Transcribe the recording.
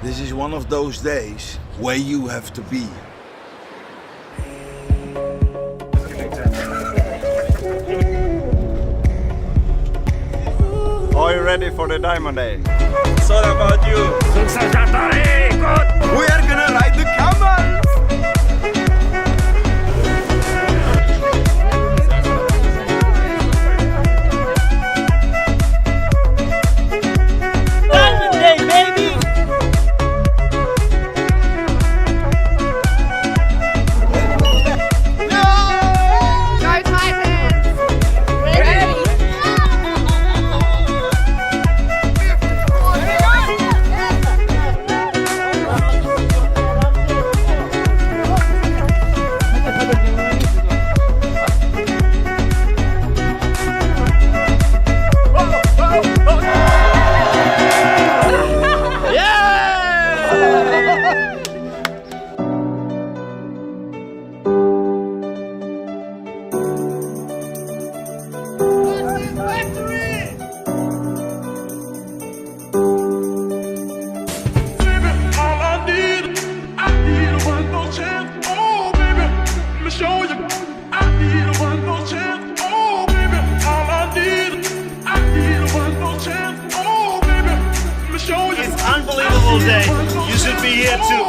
This is one of those days where you have to be. Are you ready for the Diamond Day? It's all about you. We are gonna ride the camels! Diamond Day, baby! Go Titans! Ready? It's an unbelievable day. You should be here too.